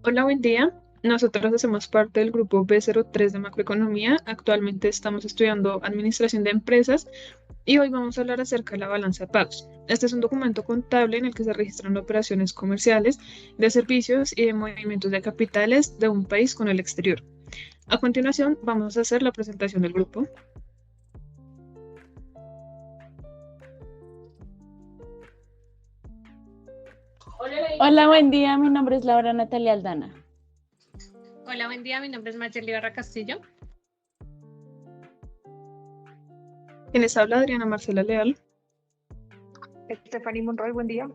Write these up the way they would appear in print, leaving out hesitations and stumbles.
Hola, buen día. Nosotros hacemos parte del grupo B03 de macroeconomía. Actualmente estamos estudiando administración de empresas y hoy vamos a hablar acerca de la balanza de pagos. Este es un documento contable en el que se registran operaciones comerciales, de servicios y de movimientos de capitales de un país con el exterior. A continuación, vamos a hacer la presentación del grupo. Hola, buen día. Mi nombre es Laura Natalia Aldana. Hola, buen día. Mi nombre es Mayeli Barra Castillo. Quienes habla Adriana Marcela Leal. Stephanie Monroy, buen día.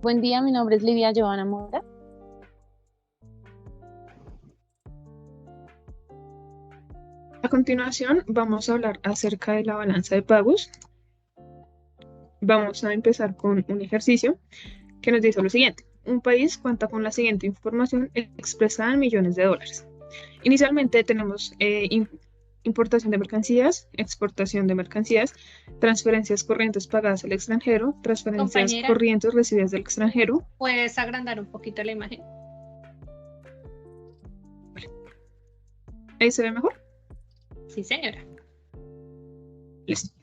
Buen día, mi nombre es Lidia Giovanna Mora. A continuación, vamos a hablar acerca de la balanza de pagos. Vamos a empezar con un ejercicio que nos dice lo siguiente. Un país cuenta con la siguiente información expresada en millones de dólares. Inicialmente tenemos importación de mercancías, exportación de mercancías, transferencias corrientes pagadas al extranjero, transferencias Compañera, corrientes recibidas del extranjero. ¿puedes agrandar un poquito la imagen? Ahí se ve mejor. Sí, señora. Listo.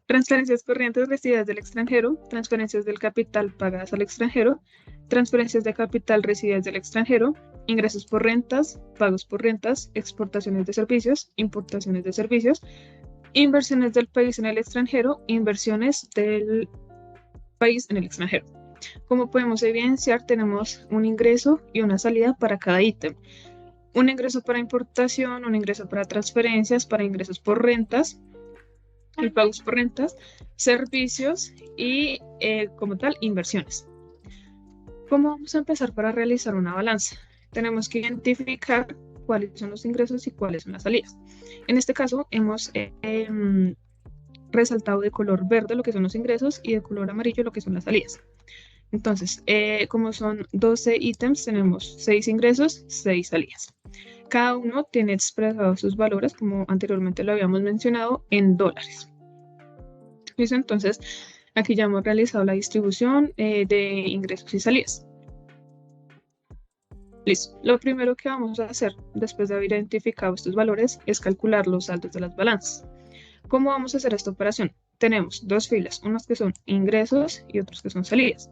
Transferencias corrientes recibidas del extranjero, transferencias del capital pagadas al extranjero, transferencias de capital recibidas del extranjero, ingresos por rentas, pagos por rentas, exportaciones de servicios, importaciones de servicios, inversiones del país en el extranjero, inversiones del país en el extranjero. Como podemos evidenciar, tenemos un ingreso y una salida para cada ítem. Un ingreso para importación, un ingreso para transferencias, para ingresos por rentas, y pagos por rentas, servicios y como tal inversiones. ¿Cómo vamos a empezar para realizar una balanza? Tenemos que identificar cuáles son los ingresos y cuáles son las salidas. En este caso hemos resaltado de color verde lo que son los ingresos y de color amarillo lo que son las salidas. Entonces, como son 12 ítems, tenemos 6 ingresos, 6 salidas. Cada uno tiene expresados sus valores, como anteriormente lo habíamos mencionado, en dólares. ¿Listo? Entonces, aquí ya hemos realizado la distribución de ingresos y salidas. Listo. Lo primero que vamos a hacer después de haber identificado estos valores es calcular los saldos de las balanzas. ¿Cómo vamos a hacer esta operación? Tenemos dos filas, unas que son ingresos y otras que son salidas.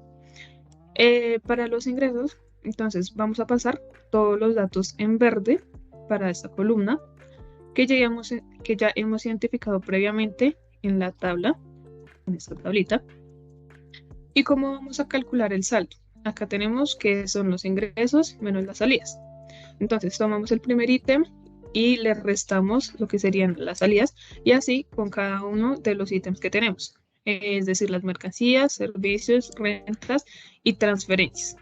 Para los ingresos, entonces vamos a pasar todos los datos en verde para esta columna que ya hemos identificado previamente en la tabla, en esta tablita. ¿Y cómo vamos a calcular el saldo? Acá tenemos que son los ingresos menos las salidas. Entonces tomamos el primer ítem y le restamos lo que serían las salidas y así con cada uno de los ítems que tenemos. Es decir, las mercancías, servicios, rentas y transferencias.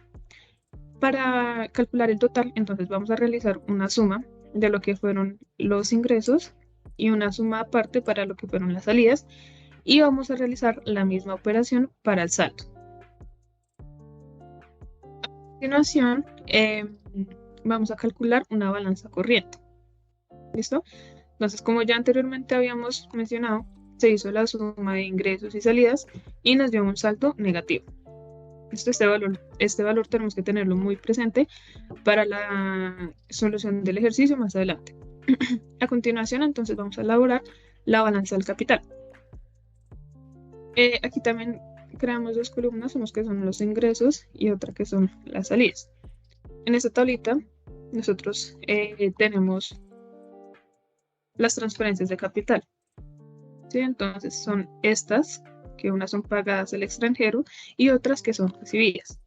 Para calcular el total, entonces vamos a realizar una suma de lo que fueron los ingresos y una suma aparte para lo que fueron las salidas y vamos a realizar la misma operación para el saldo. A continuación, vamos a calcular una balanza corriente. ¿Listo? Entonces, como ya anteriormente habíamos mencionado, se hizo la suma de ingresos y salidas y nos dio un saldo negativo. Este valor tenemos que tenerlo muy presente para la solución del ejercicio más adelante. A continuación, entonces, vamos a elaborar la balanza del capital. Aquí también creamos dos columnas, unos que son los ingresos y otra que son las salidas. En esta tablita, nosotros tenemos las transferencias de capital. ¿Sí? Entonces, son estas, que unas son pagadas al extranjero y otras que son recibidas.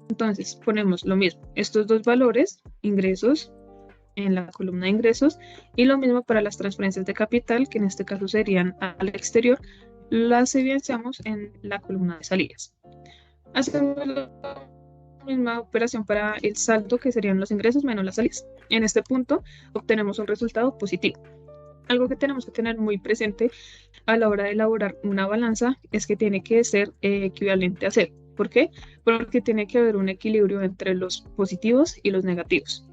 Entonces, ponemos lo mismo, estos dos valores, ingresos, en la columna de ingresos, y lo mismo para las transferencias de capital, que en este caso serían al exterior, las evidenciamos en la columna de salidas. Hacemos la misma operación para el saldo, que serían los ingresos menos las salidas. En este punto, obtenemos un resultado positivo. Algo que tenemos que tener muy presente a la hora de elaborar una balanza es que tiene que ser equivalente a cero. ¿Por qué? Porque tiene que haber un equilibrio entre los positivos y los negativos.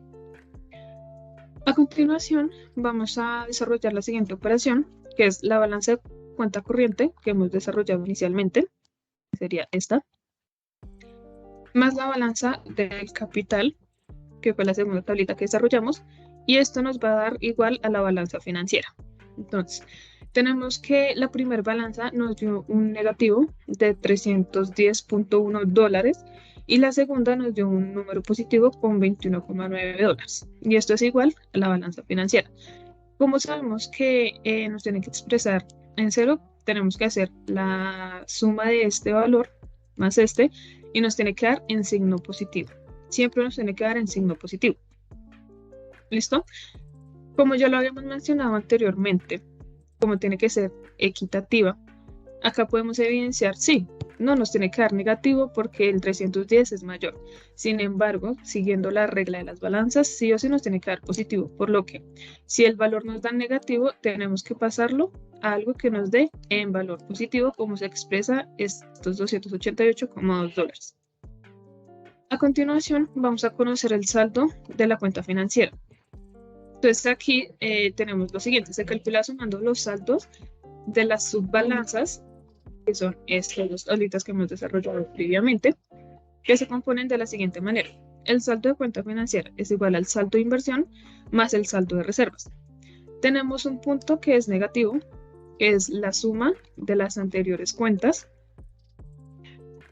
A continuación, vamos a desarrollar la siguiente operación, que es la balanza de cuenta corriente que hemos desarrollado inicialmente, que sería esta, más la balanza del capital, que fue la segunda tablita que desarrollamos, y esto nos va a dar igual a la balanza financiera. Entonces, tenemos que la primera balanza nos dio un negativo de $310.1 y la segunda nos dio un número positivo con $21,9. Y esto es igual a la balanza financiera. Como sabemos que nos tiene que expresar en cero, tenemos que hacer la suma de este valor más este y nos tiene que dar en signo positivo. Siempre nos tiene que dar en signo positivo. ¿Listo? Como ya lo habíamos mencionado anteriormente, como tiene que ser equitativa, acá podemos evidenciar, sí, no nos tiene que dar negativo porque el 310 es mayor. Sin embargo, siguiendo la regla de las balanzas, sí o sí nos tiene que dar positivo, por lo que si el valor nos da negativo, tenemos que pasarlo a algo que nos dé en valor positivo, como se expresa estos $288,2. A continuación, vamos a conocer el saldo de la cuenta financiera. Entonces aquí tenemos lo siguiente, se calcula sumando los saldos de las subbalanzas, que son estas dos tablitas que hemos desarrollado previamente, que se componen de la siguiente manera. El saldo de cuenta financiera es igual al saldo de inversión más el saldo de reservas. Tenemos un punto que es negativo, que es la suma de las anteriores cuentas.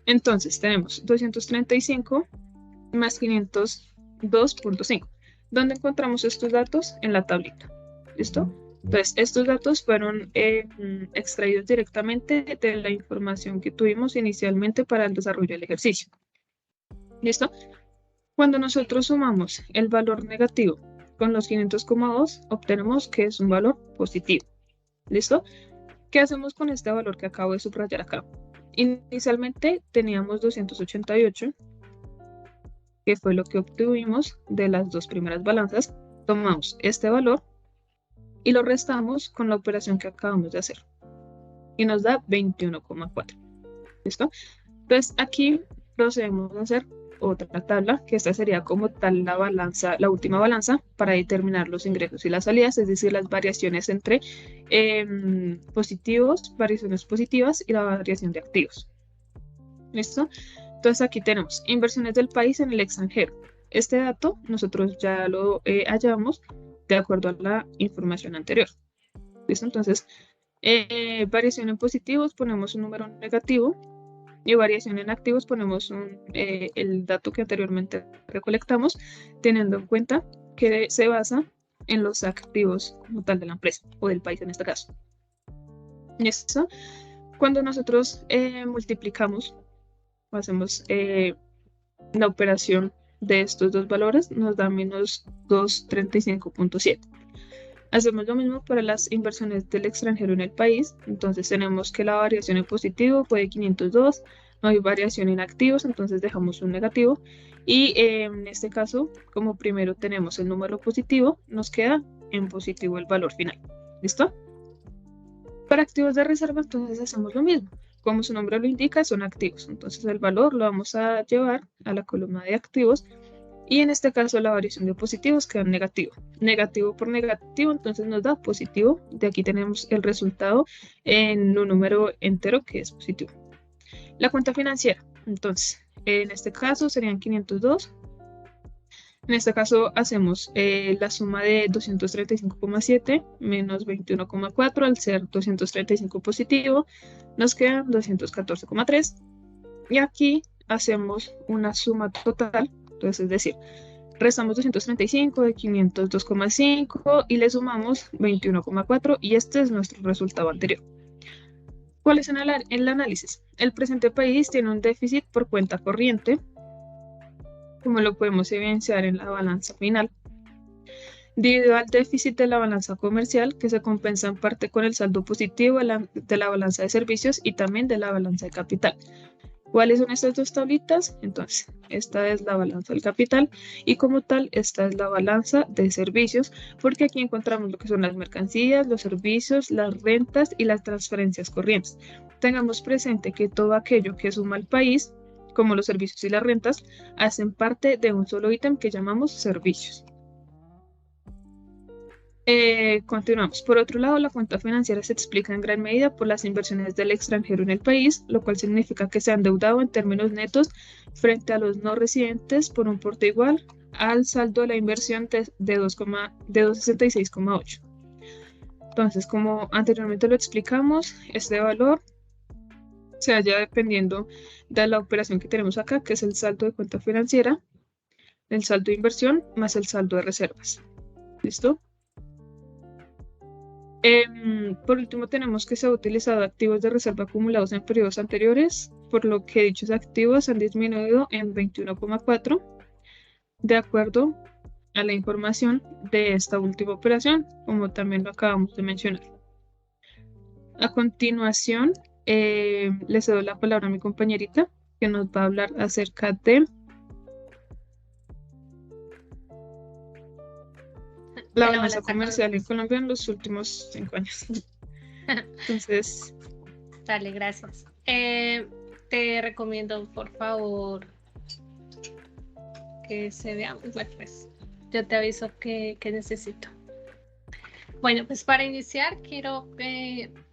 Entonces tenemos 235 más 502.5. ¿Dónde encontramos estos datos? En la tablita. ¿Listo? Entonces, estos datos fueron extraídos directamente de la información que tuvimos inicialmente para el desarrollo del ejercicio. ¿Listo? Cuando nosotros sumamos el valor negativo con los 500,2, obtenemos que es un valor positivo. ¿Listo? ¿Qué hacemos con este valor que acabo de subrayar acá? Inicialmente teníamos 288, que fue lo que obtuvimos de las dos primeras balanzas. Tomamos este valor y lo restamos con la operación que acabamos de hacer. Y nos da 21,4. ¿Listo? Entonces aquí procedemos a hacer otra tabla, que esta sería como tal la balanza, la última balanza para determinar los ingresos y las salidas, es decir, las variaciones entre positivos, variaciones positivas y la variación de activos. ¿Listo? Entonces aquí tenemos inversiones del país en el extranjero. Este dato nosotros ya lo hallamos de acuerdo a la información anterior. ¿Listo? Entonces, variación en positivos ponemos un número negativo y variación en activos ponemos el dato que anteriormente recolectamos, teniendo en cuenta que se basa en los activos como tal de la empresa o del país en este caso. ¿Listo? Cuando nosotros multiplicamos o hacemos la operación de estos dos valores, nos da menos 235.7. Hacemos lo mismo para las inversiones del extranjero en el país. Entonces tenemos que la variación en positivo fue de 502, no hay variación en activos, entonces dejamos un negativo. Y en este caso, como primero tenemos el número positivo, nos queda en positivo el valor final. ¿Listo? Para activos de reserva, entonces hacemos lo mismo. Como su nombre lo indica, son activos. Entonces el valor lo vamos a llevar a la columna de activos. Y en este caso la variación de positivos queda en negativo. Negativo por negativo, entonces nos da positivo. De aquí tenemos el resultado en un número entero que es positivo. La cuenta financiera, entonces, en este caso serían 502. En este caso hacemos la suma de 235,7 menos 21,4, al ser 235 positivo, nos quedan 214,3. Y aquí hacemos una suma total. Entonces, es decir, restamos 235 de 502,5 y le sumamos 21,4 y este es nuestro resultado anterior. ¿Cuál es el análisis? El presente país tiene un déficit por cuenta corriente, como lo podemos evidenciar en la balanza final, debido al déficit de la balanza comercial, que se compensa en parte con el saldo positivo de la balanza de servicios y también de la balanza de capital. ¿Cuáles son estas dos tablitas? Entonces, esta es la balanza del capital y como tal, esta es la balanza de servicios, porque aquí encontramos lo que son las mercancías, los servicios, las rentas y las transferencias corrientes. Tengamos presente que todo aquello que suma al país, como los servicios y las rentas, hacen parte de un solo ítem que llamamos servicios. Continuamos. Por otro lado, la cuenta financiera se explica en gran medida por las inversiones del extranjero en el país, lo cual significa que se ha endeudado en términos netos frente a los no residentes por un importe igual al saldo de la inversión de 266,8. Entonces, como anteriormente lo explicamos, este valor se halla dependiendo de la operación que tenemos acá, que es el saldo de cuenta financiera, el saldo de inversión más el saldo de reservas. ¿Listo? Por último, tenemos que se ha utilizado activos de reserva acumulados en periodos anteriores, por lo que dichos activos han disminuido en 21,4 de acuerdo a la información de esta última operación, como también lo acabamos de mencionar. A continuación, le cedo la palabra a mi compañerita, que nos va a hablar acerca de la balanza comercial en Colombia en los últimos 5 años. Entonces, dale, gracias. Te recomiendo, por favor, que se vea. Bueno, pues yo te aviso que necesito. Bueno, pues para iniciar quiero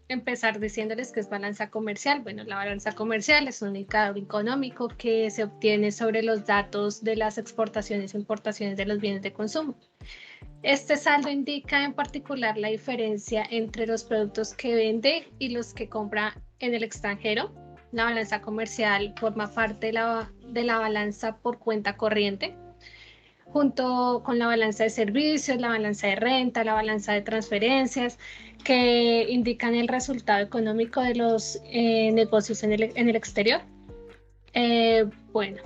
empezar diciéndoles qué es balanza comercial. Bueno, la balanza comercial es un indicador económico que se obtiene sobre los datos de las exportaciones e importaciones de los bienes de consumo. Este saldo indica en particular la diferencia entre los productos que vende y los que compra en el extranjero. La balanza comercial forma parte de la balanza por cuenta corriente, junto con la balanza de servicios, la balanza de renta, la balanza de transferencias, que indican el resultado económico de los negocios en el exterior. Bueno,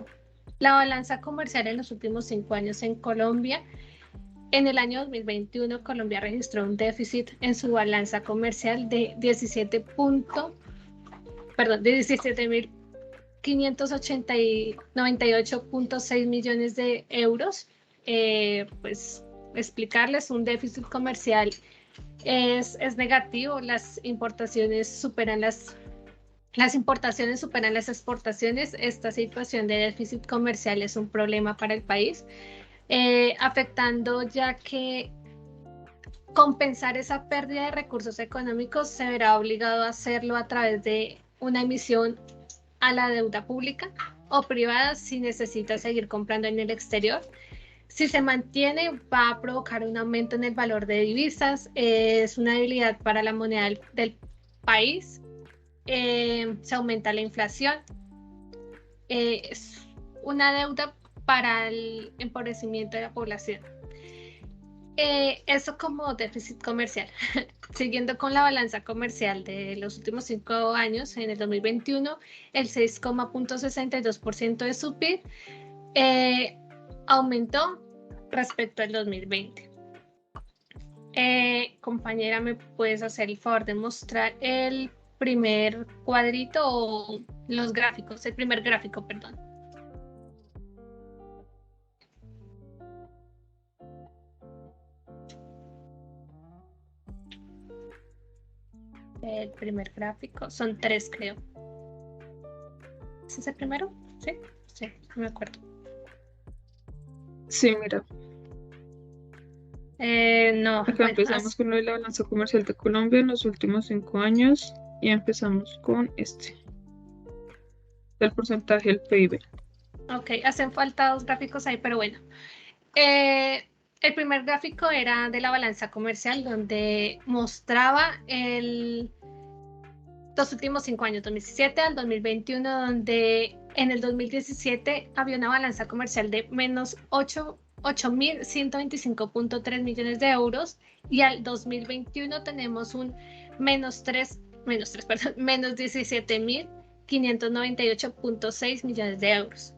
la balanza comercial en los últimos 5 años en Colombia. En el año 2021, Colombia registró un déficit en su balanza comercial de 17.598.6 millones de euros. Pues explicarles, un déficit comercial es negativo. Las importaciones superan las exportaciones. Esta situación de déficit comercial es un problema para el país, afectando, ya que compensar esa pérdida de recursos económicos se verá obligado a hacerlo a través de una emisión a la deuda pública o privada si necesita seguir comprando en el exterior. Si se mantiene, va a provocar un aumento en el valor de divisas, es una debilidad para la moneda del país, se aumenta la inflación, es una deuda para el empobrecimiento de la población. Eso como déficit comercial. Siguiendo con la balanza comercial de los últimos 5 años, en el 2021, el 6,62% de su PIB aumentó respecto al 2020. Compañera, ¿me puedes hacer el favor de mostrar el primer cuadrito o los gráficos? El primer gráfico, perdón. El primer gráfico, son 3, creo. ¿Ese es el primero? Sí, no me acuerdo. sí, mira, No. acá Bueno, empezamos con lo de la balanza comercial de Colombia en los últimos 5 años y empezamos con el porcentaje del PIB. Ok, hacen falta 2 gráficos ahí, pero bueno. El primer gráfico era de la balanza comercial, donde mostraba los últimos 5 años, 2017 al 2021, donde en el 2017 había una balanza comercial de menos 8.125.3 millones de euros, y al 2021 tenemos un menos 17.598.6 millones de euros.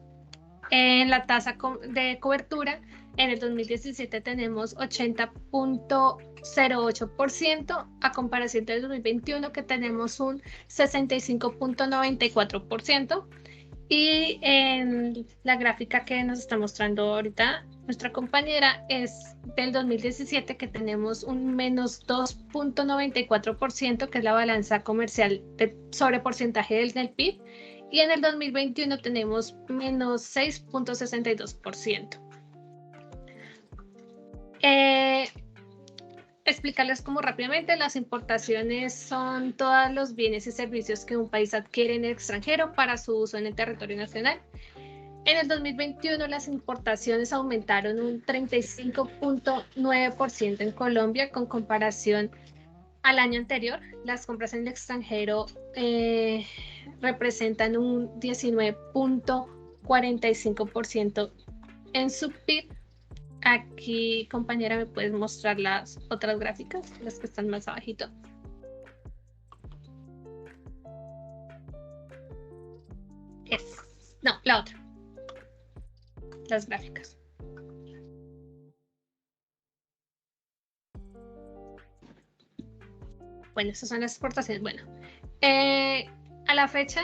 En la tasa de cobertura, en el 2017 tenemos 80.08%, a comparación del 2021 que tenemos un 65.94%. Y en la gráfica que nos está mostrando ahorita nuestra compañera es del 2017, que tenemos un menos 2.94%, que es la balanza comercial sobre porcentaje del PIB. Y en el 2021 tenemos menos 6.62%. Explicarles como rápidamente, las importaciones son todos los bienes y servicios que un país adquiere en el extranjero para su uso en el territorio nacional. En el 2021 las importaciones aumentaron un 35.9% en Colombia con comparación al año anterior. Las compras en el extranjero representan un 19.45% en su PIB. Aquí, compañera, ¿me puedes mostrar las otras gráficas, las que están más abajito? No, la otra. Las gráficas. Bueno, estas son las exportaciones. Bueno, a la fecha,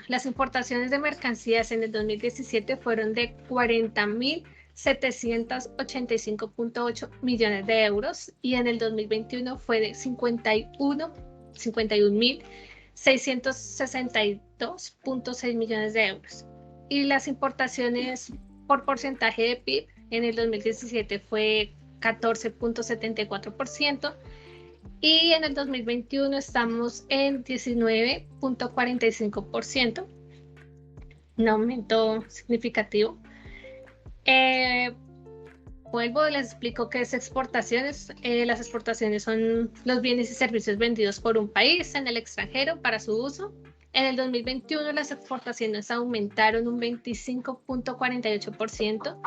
las importaciones de mercancías en el 2017 fueron de 40.785.8 millones de euros y en el 2021 fue de 51.662.6 millones de euros. Y las importaciones por porcentaje de PIB en el 2017 fue 14.74%. Y en el 2021 estamos en 19.45%, un aumento significativo. Vuelvo, les explico qué es exportaciones. Las exportaciones son los bienes y servicios vendidos por un país en el extranjero para su uso. En el 2021 las exportaciones aumentaron un 25.48%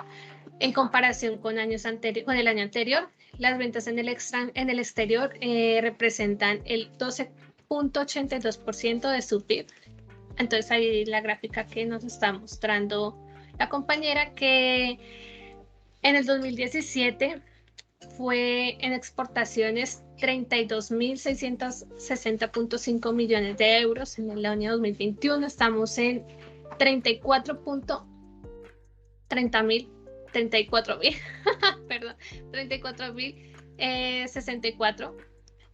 en comparación con el año anterior. Las ventas en el exterior representan el 12.82% de su PIB. Entonces ahí la gráfica que nos está mostrando la compañera, que en el 2017 fue en exportaciones 32.660.5 millones de euros. En el año 2021 estamos en 34.64 mil 64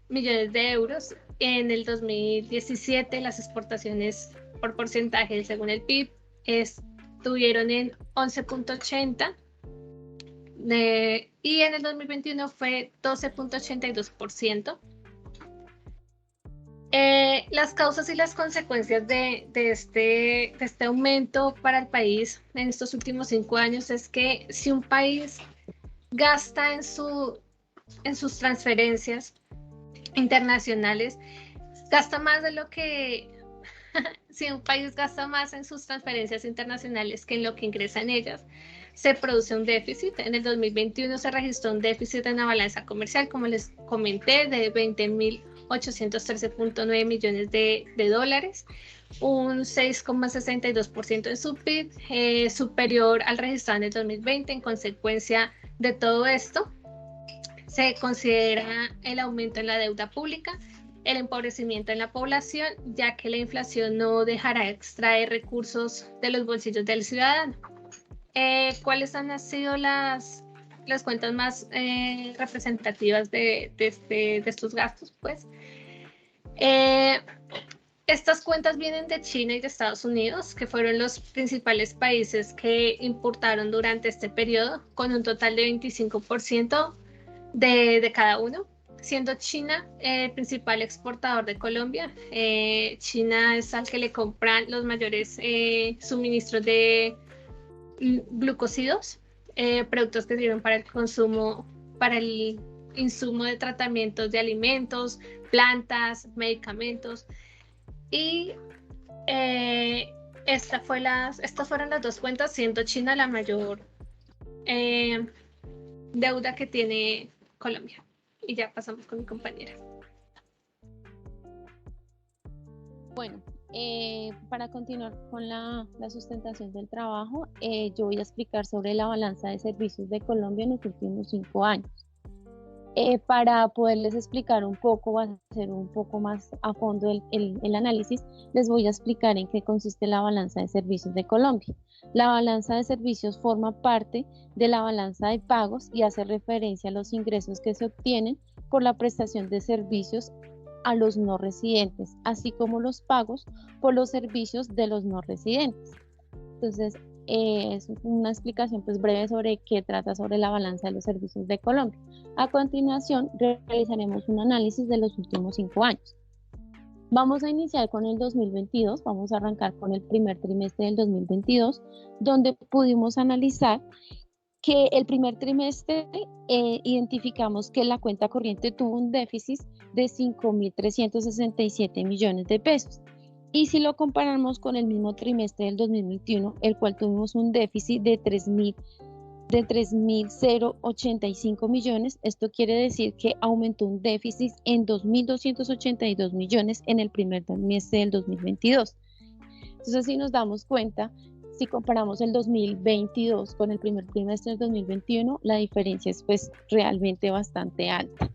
millones de euros. En el 2017 las exportaciones por porcentaje según el PIB estuvieron en 11.80 y en el 2021 fue 12.82%. Las causas y las consecuencias de este aumento para el país en estos últimos 5 años es que si un país gasta en sus transferencias internacionales, gasta más de lo que si un país gasta más en sus transferencias internacionales que en lo que ingresa en ellas, se produce un déficit. En el 2021 se registró un déficit en la balanza comercial, como les comenté, de 20.813.9 millones de dólares, un 6.62% en su PIB, superior al registrado en el 2020. En consecuencia de todo esto, se considera el aumento en la deuda pública, el empobrecimiento en la población, ya que la inflación no dejará extraer recursos de los bolsillos del ciudadano. ¿Cuáles han sido las cuentas más representativas de estos gastos? Pues estas cuentas vienen de China y de Estados Unidos, que fueron los principales países que importaron durante este periodo, con un total de 25% de cada uno, siendo China el principal exportador de Colombia. China es al que le compran los mayores suministros de glucósidos, productos que sirven para el consumo, para el insumo de tratamientos de alimentos, plantas, medicamentos. Y estas fueron las dos cuentas, siendo China la mayor deuda que tiene Colombia. Y ya pasamos con mi compañera. Bueno, para continuar con la sustentación del trabajo, yo voy a explicar sobre la balanza de servicios de Colombia en los últimos 5 años. Para poderles explicar un poco, va a ser un poco más a fondo el análisis, les voy a explicar en qué consiste la balanza de servicios de Colombia. La balanza de servicios forma parte de la balanza de pagos y hace referencia a los ingresos que se obtienen por la prestación de servicios a los no residentes, así como los pagos por los servicios de los no residentes. Entonces, es una explicación pues breve sobre qué trata sobre la balanza de los servicios de Colombia. A continuación, realizaremos un análisis de los últimos 5 años. Vamos a iniciar con el 2022, vamos a arrancar con el primer trimestre del 2022, donde pudimos analizar que el primer trimestre identificamos que la cuenta corriente tuvo un déficit de 5.367 millones de pesos. Y si lo comparamos con el mismo trimestre del 2021, el cual tuvimos un déficit de 3.085 millones, esto quiere decir que aumentó un déficit en 2.282 millones en el primer trimestre del 2022. Entonces, si nos damos cuenta, si comparamos el 2022 con el primer trimestre del 2021, la diferencia es pues realmente bastante alta.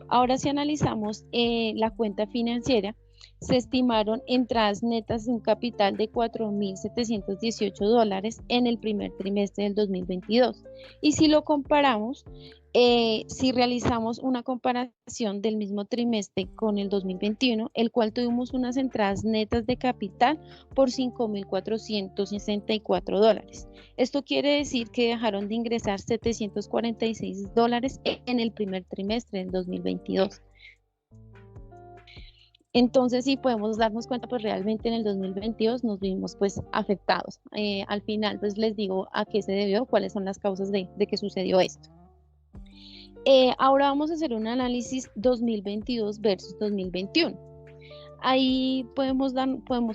Ahora, si analizamos la cuenta financiera, se estimaron entradas netas de un capital de $4.718 en el primer trimestre del 2022. Y si lo comparamos, si realizamos una comparación del mismo trimestre con el 2021, el cual tuvimos unas entradas netas de capital por $5.464. Esto quiere decir que dejaron de ingresar $746 en el primer trimestre del 2022. Entonces, sí podemos darnos cuenta, pues realmente en el 2022 nos vimos pues afectados. Al final, pues les digo a qué se debió, cuáles son las causas de que sucedió esto. Ahora vamos a hacer un análisis 2022 versus 2021. Ahí podemos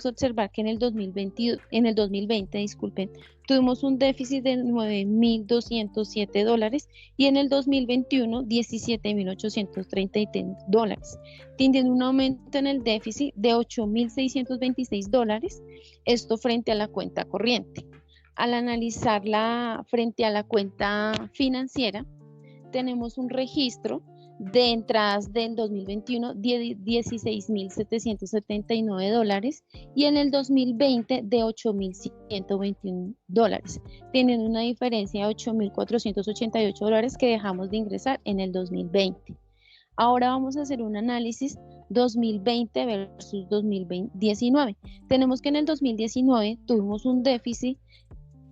observar que en el 2020, disculpen, tuvimos un déficit de $9.207 y en el 2021 $17.833, teniendo un aumento en el déficit de $8.626, esto frente a la cuenta corriente. Al analizarla frente a la cuenta financiera, tenemos un registro de entradas del 2021 de $16.779 y en el 2020 de $8.121, teniendo una diferencia de $8.488 que dejamos de ingresar en el 2020. Ahora vamos a hacer un análisis 2020 versus 2019. Tenemos que en el 2019 tuvimos un déficit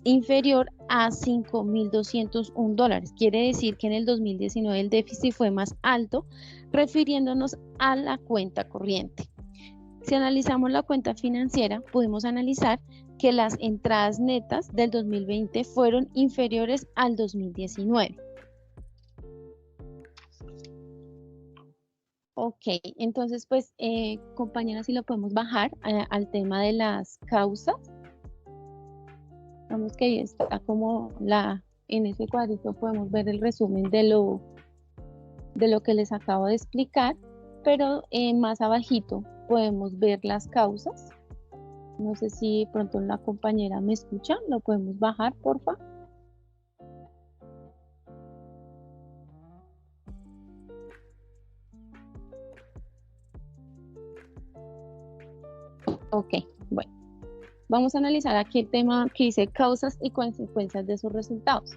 inferior a $5.201. Quiere decir que en el 2019 el déficit fue más alto, refiriéndonos a la cuenta corriente. Si analizamos la cuenta financiera, podemos analizar que las entradas netas del 2020 fueron inferiores al 2019. Ok, entonces pues compañeras, si lo podemos bajar al tema de las causas. Vemos que ahí está como en ese cuadrito podemos ver el resumen de lo que les acabo de explicar, pero más abajito podemos ver las causas. No sé si pronto la compañera me escucha, lo podemos bajar, porfa. Ok, bueno. Vamos a analizar aquí el tema que dice causas y consecuencias de sus resultados.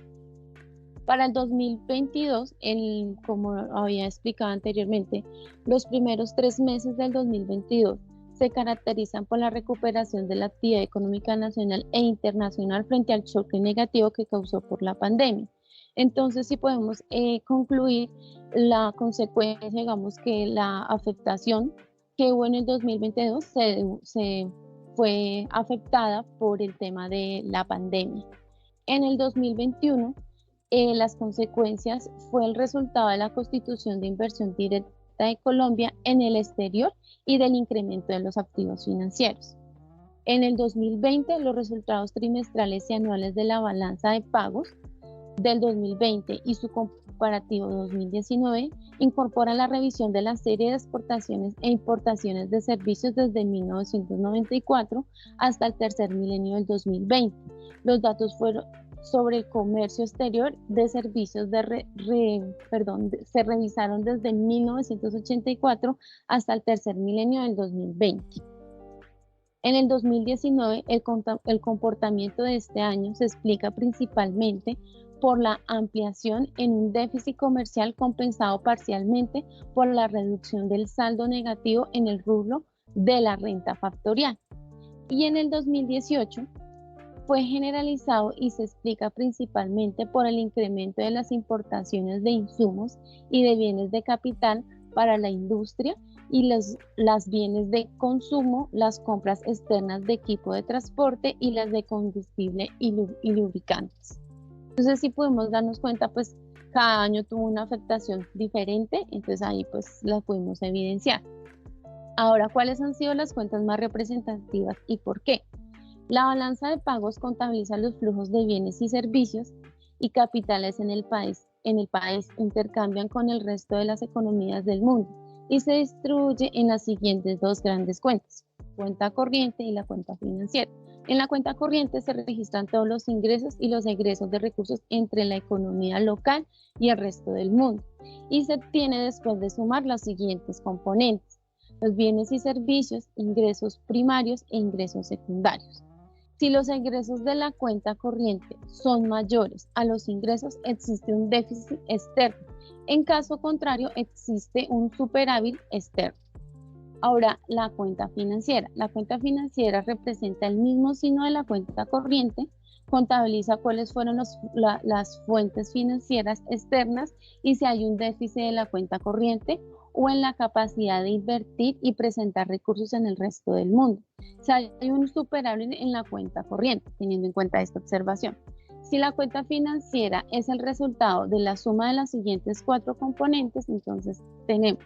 Para el 2022, como había explicado anteriormente, los primeros 3 meses del 2022 se caracterizan por la recuperación de la actividad económica nacional e internacional frente al choque negativo que causó por la pandemia. Entonces, si podemos concluir la consecuencia, digamos que la afectación que hubo en el 2022 se fue afectada por el tema de la pandemia. En el 2021, las consecuencias fue el resultado de la constitución de inversión directa de Colombia en el exterior y del incremento de los activos financieros. En el 2020, los resultados trimestrales y anuales de la balanza de pagos del 2020 y su comparativo 2019 incorporan la revisión de la serie de exportaciones e importaciones de servicios desde 1994 hasta el tercer milenio del 2020. Los datos fueron sobre el comercio exterior de servicios se revisaron desde 1984 hasta el tercer milenio del 2020. En el 2019, el comportamiento de este año se explica principalmente por la ampliación en un déficit comercial compensado parcialmente por la reducción del saldo negativo en el rubro de la renta factorial. Y en el 2018 fue generalizado y se explica principalmente por el incremento de las importaciones de insumos y de bienes de capital para la industria y las bienes de consumo, las compras externas de equipo de transporte y las de combustible y lubricantes. Entonces, si podemos darnos cuenta, pues cada año tuvo una afectación diferente, entonces ahí pues la pudimos evidenciar. Ahora, ¿cuáles han sido las cuentas más representativas y por qué? La balanza de pagos contabiliza los flujos de bienes y servicios y capitales en el país. Intercambian con el resto de las economías del mundo y se distribuye en las siguientes dos grandes cuentas, cuenta corriente y la cuenta financiera. En la cuenta corriente se registran todos los ingresos y los egresos de recursos entre la economía local y el resto del mundo y se tiene después de sumar los siguientes componentes: los bienes y servicios, ingresos primarios e ingresos secundarios. Si los ingresos de la cuenta corriente son mayores a los ingresos, existe un déficit externo. En caso contrario, existe un superávit externo. Ahora, la cuenta financiera. La cuenta financiera representa el mismo signo de la cuenta corriente, contabiliza cuáles fueron las fuentes financieras externas y si hay un déficit de la cuenta corriente o en la capacidad de invertir y presentar recursos en el resto del mundo. O sea, hay un superávit en la cuenta corriente, teniendo en cuenta esta observación. Si la cuenta financiera es el resultado de la suma de las siguientes 4 componentes, entonces tenemos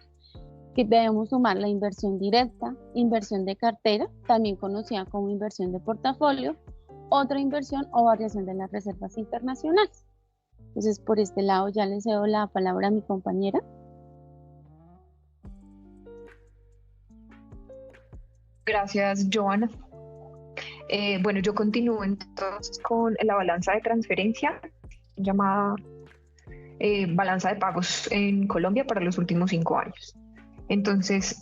que debemos sumar la inversión directa, inversión de cartera, también conocida como inversión de portafolio, otra inversión o variación de las reservas internacionales. Entonces, por este lado ya le cedo la palabra a mi compañera. Gracias, Joana. Bueno, yo continúo entonces con la balanza de transferencia, llamada balanza de pagos en Colombia para los últimos 5 años. Entonces,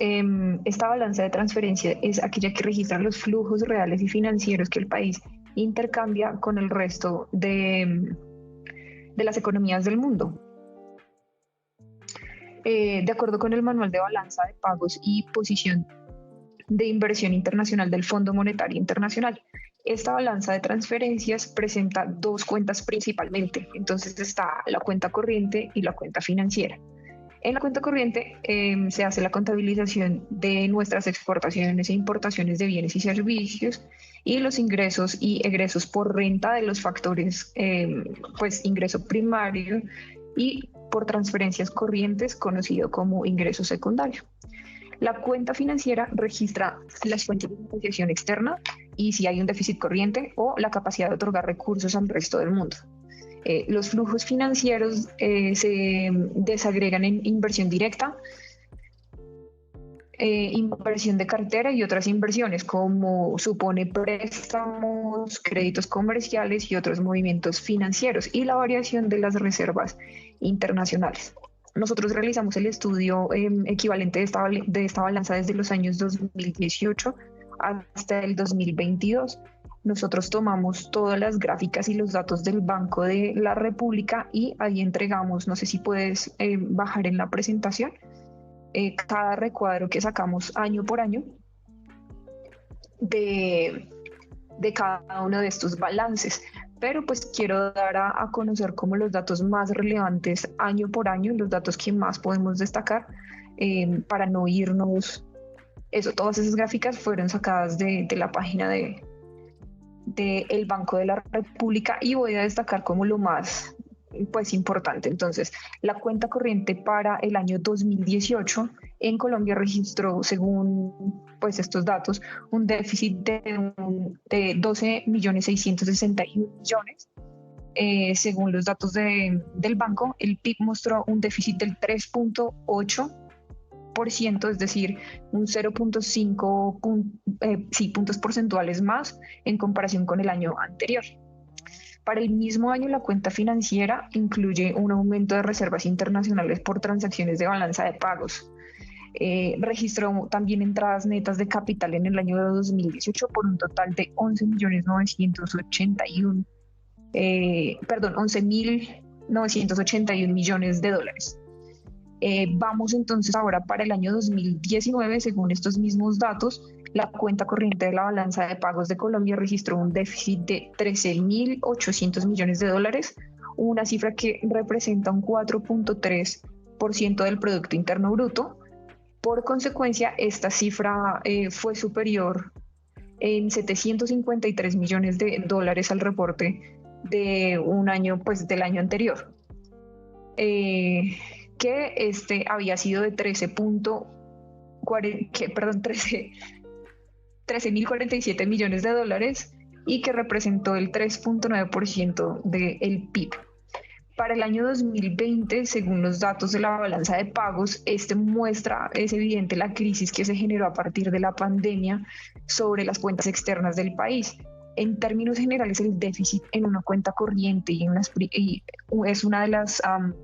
esta balanza de transferencia es aquella que registra los flujos reales y financieros que el país intercambia con el resto de las economías del mundo. De acuerdo con el Manual de Balanza de Pagos y Posición de Inversión Internacional del Fondo Monetario Internacional, esta balanza de transferencias presenta 2 cuentas principalmente. Entonces está la cuenta corriente y la cuenta financiera. En la cuenta corriente se hace la contabilización de nuestras exportaciones e importaciones de bienes y servicios y los ingresos y egresos por renta de los factores, pues ingreso primario y por transferencias corrientes, conocido como ingreso secundario. La cuenta financiera registra las fuentes de financiación externa y si hay un déficit corriente o la capacidad de otorgar recursos al resto del mundo. Los flujos financieros se desagregan en inversión directa, inversión de cartera y otras inversiones, como supone préstamos, créditos comerciales y otros movimientos financieros, y la variación de las reservas internacionales. Nosotros realizamos el estudio equivalente de esta balanza desde los años 2018 hasta el 2022. Nosotros tomamos todas las gráficas y los datos del Banco de la República y ahí entregamos, no sé si puedes bajar en la presentación, cada recuadro que sacamos año por año de cada uno de estos balances. Pero pues quiero dar a conocer como los datos más relevantes año por año, los datos que más podemos destacar para no irnos. Todas esas gráficas fueron sacadas de la página del Banco de la República y voy a destacar como lo más pues importante. Entonces, la cuenta corriente para el año 2018 en Colombia registró, según pues estos datos, un déficit de 12.661.000.000. Según los datos del banco, el PIB mostró un déficit del 3.8%, es decir, un 0.5 puntos porcentuales más en comparación con el año anterior. Para el mismo año, la cuenta financiera incluye un aumento de reservas internacionales por transacciones de balanza de pagos. Registró también entradas netas de capital en el año 2018 por un total de 11.981 millones de dólares. Vamos entonces ahora para el año 2019, según estos mismos datos, la cuenta corriente de la balanza de pagos de Colombia registró un déficit de 13.800 millones de dólares, una cifra que representa un 4.3% del Producto Interno Bruto, Por consecuencia, esta cifra fue superior en 753 millones de dólares al reporte de un año, pues del año anterior, que este había sido de 13.047 millones de dólares y que representó el 3.9% del PIB. Para el año 2020, según los datos de la balanza de pagos, es evidente la crisis que se generó a partir de la pandemia sobre las cuentas externas del país. En términos generales, el déficit en una cuenta corriente es una de las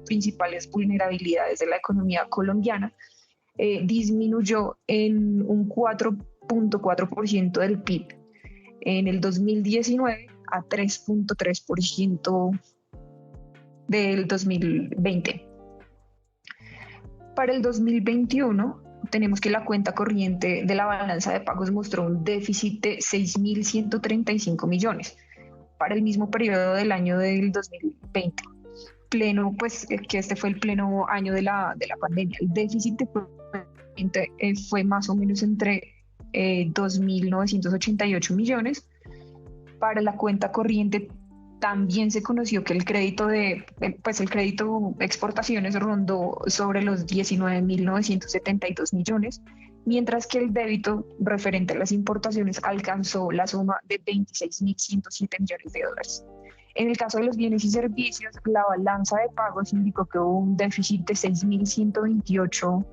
principales vulnerabilidades de la economía colombiana. Disminuyó en un 4.4% del PIB en el 2019 a 3.3% del 2020. Para el 2021 tenemos que la cuenta corriente de la balanza de pagos mostró un déficit de 6.135 millones para el mismo periodo del año del 2020. Pues que este fue el pleno año de la pandemia. El déficit fue más o menos entre 2.988 millones. Para la cuenta corriente también se conoció que el crédito exportaciones rondó sobre los 19.972 millones, mientras que el débito referente a las importaciones alcanzó la suma de 26.107 millones de dólares. En el caso de los bienes y servicios, la balanza de pagos indicó que hubo un déficit de 6.128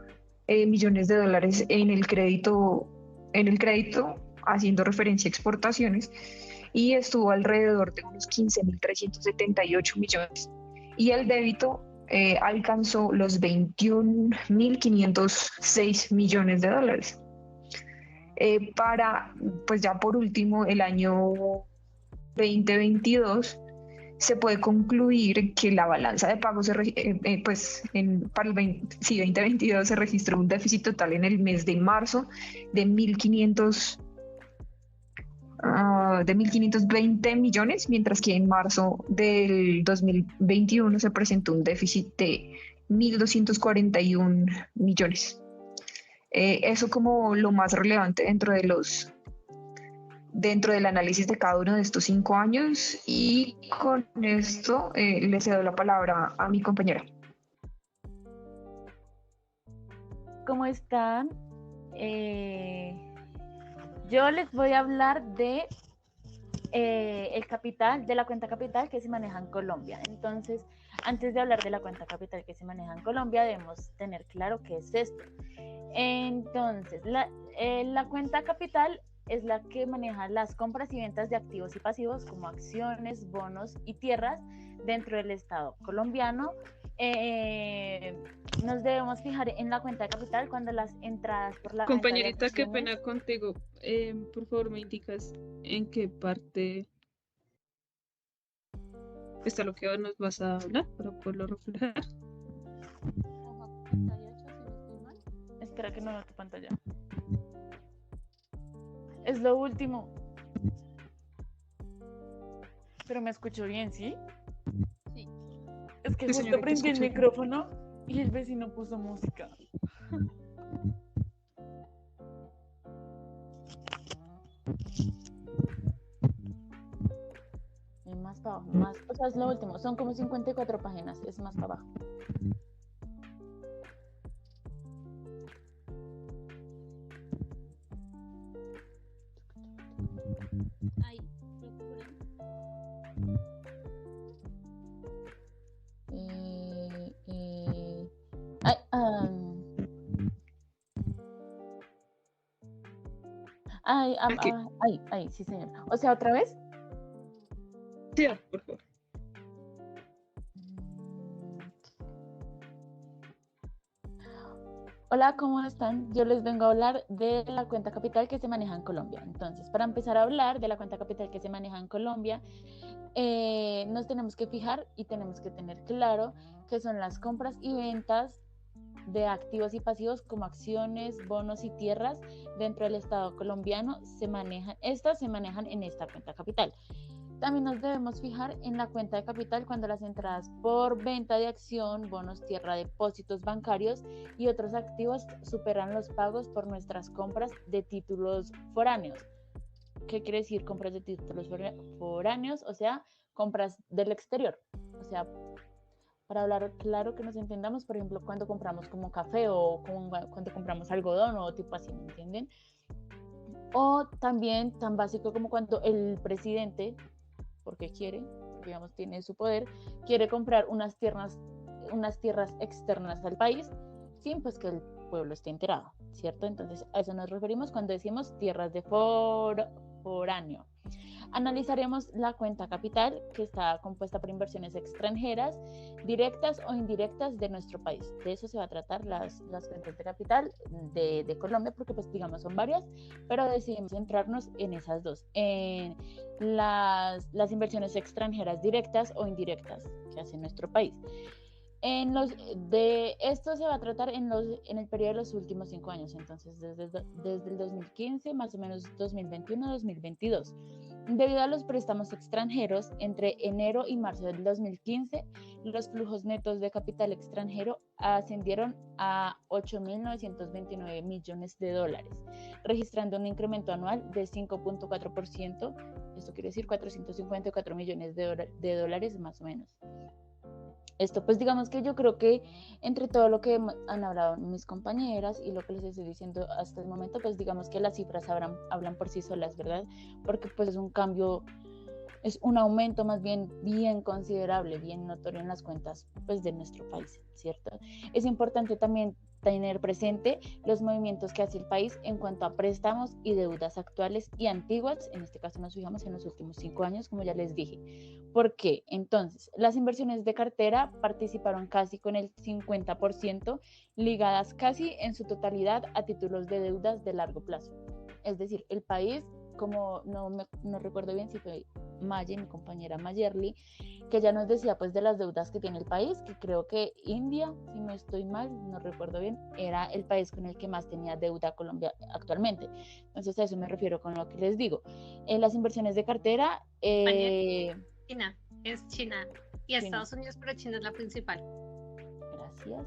millones de dólares en el crédito, haciendo referencia a exportaciones, y estuvo alrededor de unos 15.378 millones. Y el débito alcanzó los 21.506 millones de dólares. Pues ya por último, el año 2022, se puede concluir que la balanza de pagos, para el 2022 se registró un déficit total en el mes de marzo de 1.520 millones, mientras que en marzo del 2021 se presentó un déficit de 1.241 millones. Eso como lo más relevante dentro del análisis de cada uno de estos 5 años, y con esto le cedo la palabra a mi compañera. ¿Cómo están? Yo les voy a hablar de el capital, de la cuenta capital que se maneja en Colombia. Entonces, antes de hablar de la cuenta capital que se maneja en Colombia, debemos tener claro qué es esto. Entonces, la cuenta capital es la que maneja las compras y ventas de activos y pasivos como acciones, bonos y tierras dentro del Estado colombiano. Nos debemos fijar en la cuenta de capital cuando las entradas por la compañerita, qué pena contigo. Por favor, me indicas en qué parte está lo que nos vas a hablar para poderlo reflejar. Espera que no veo tu pantalla. Es lo último. Pero me escucho bien, ¿sí? Sí. Es que Sí, justo señora, prendí el escucho. micrófono y el vecino puso música. Y más para abajo, o sea, es lo último. Son como 54 páginas, es más para abajo. Ahí, procuren. Ay, sí, señor. O sea, ¿otra vez? Sí, por favor. Hola, ¿cómo están? Yo les vengo a hablar de la cuenta capital que se maneja en Colombia. Entonces, para empezar a hablar de la cuenta capital que se maneja en Colombia, nos tenemos que fijar y tenemos que tener claro que son las compras y ventas de activos y pasivos como acciones, bonos y tierras dentro del Estado colombiano. Estas se manejan en esta cuenta capital. También nos debemos fijar en la cuenta de capital cuando las entradas por venta de acción, bonos tierra, depósitos bancarios y otros activos superan los pagos por nuestras compras de títulos foráneos. ¿Qué quiere decir compras de títulos foráneos? O sea, compras del exterior. O sea, para hablar claro que nos entendamos, por ejemplo, cuando compramos como café o cuando compramos algodón o tipo así, ¿me entienden? O también tan básico como cuando el presidente, porque quiere, digamos, tiene su poder, quiere comprar unas tierras externas al país sin pues que el pueblo esté enterado, ¿cierto? Entonces a eso nos referimos cuando decimos tierras de foráneo. Analizaremos la cuenta capital, que está compuesta por inversiones extranjeras, directas o indirectas de nuestro país. De eso se va a tratar las cuentas de capital de Colombia, porque pues digamos son varias, pero decidimos centrarnos en esas dos, en las inversiones extranjeras directas o indirectas que hace nuestro país. De esto se va a tratar en el periodo de los últimos 5 años, entonces desde el 2015, más o menos 2021-2022. Debido a los préstamos extranjeros, entre enero y marzo del 2015, los flujos netos de capital extranjero ascendieron a 8.929 millones de dólares, registrando un incremento anual de 5.4%, esto quiere decir 454 millones de dólares más o menos. Esto pues digamos que yo creo que entre todo lo que han hablado mis compañeras y lo que les estoy diciendo hasta el momento, pues digamos que las cifras hablan por sí solas, ¿verdad? Porque pues es un cambio, es un aumento más bien considerable, bien notorio en las cuentas pues de nuestro país, ¿cierto? Es importante también tener presente los movimientos que hace el país en cuanto a préstamos y deudas actuales y antiguas. En este caso nos fijamos en los últimos 5 años, como ya les dije. ¿Por qué? Entonces, las inversiones de cartera participaron casi con el 50%, ligadas casi en su totalidad a títulos de deudas de largo plazo. Es decir, el país, como no recuerdo bien si fue Maye, mi compañera Mayerly, que ya nos decía pues de las deudas que tiene el país, que creo que India, si no estoy mal, no recuerdo bien, era el país con el que más tenía deuda Colombia actualmente. Entonces a eso me refiero con lo que les digo. Las inversiones de cartera... China, es China y Estados Unidos, pero China es la principal. Gracias.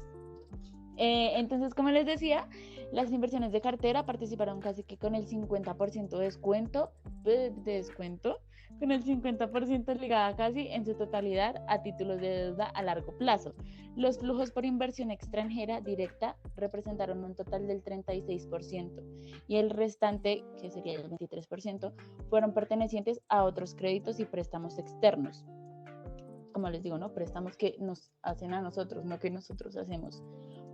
Entonces, como les decía, las inversiones de cartera participaron casi que con el 50% de descuento, con el 50% ligada casi en su totalidad a títulos de deuda a largo plazo. Los flujos por inversión extranjera directa representaron un total del 36% y el restante, que sería el 23%, fueron pertenecientes a otros créditos y préstamos externos. Como les digo, ¿no? Préstamos que nos hacen a nosotros, no que nosotros hacemos.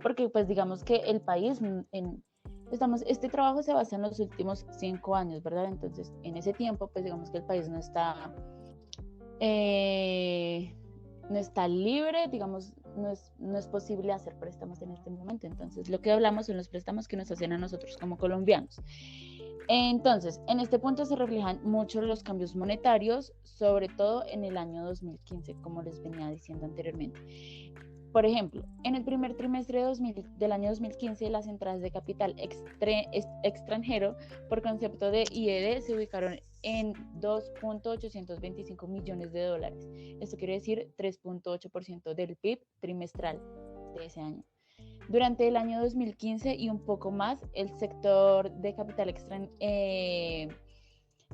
Porque pues digamos que el país, este trabajo se basa en los últimos 5 años, ¿verdad? Entonces, en ese tiempo, pues digamos que el país no está libre, digamos, no es posible hacer préstamos en este momento. Entonces, lo que hablamos son los préstamos que nos hacen a nosotros como colombianos. Entonces, en este punto se reflejan mucho los cambios monetarios, sobre todo en el año 2015, como les venía diciendo anteriormente. Por ejemplo, en el primer trimestre del año 2015, las entradas de capital extranjero por concepto de IED se ubicaron en 2.825 millones de dólares. Esto quiere decir 3.8% del PIB trimestral de ese año. Durante el año 2015 y un poco más, el sector de capital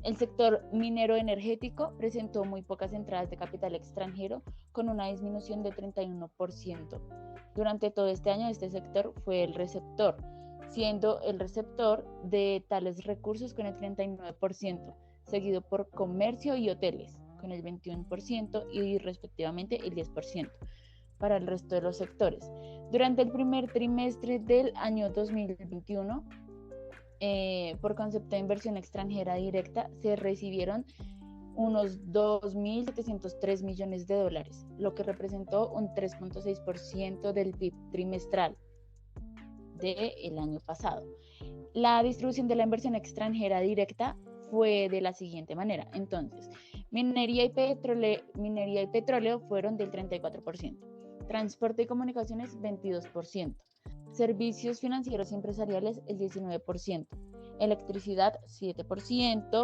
el sector minero energético presentó muy pocas entradas de capital extranjero, con una disminución de 31%. Durante todo este año, este sector fue el receptor, siendo el receptor de tales recursos con el 39%, seguido por comercio y hoteles, con el 21% y respectivamente el 10% para el resto de los sectores. Durante el primer trimestre del año 2021, por concepto de inversión extranjera directa, se recibieron unos 2.703 millones de dólares, lo que representó un 3.6% del PIB trimestral del año pasado. La distribución de la inversión extranjera directa fue de la siguiente manera. Entonces, minería y petróleo fueron del 34%, transporte y comunicaciones 22%, servicios financieros y empresariales el 19%, electricidad 7%,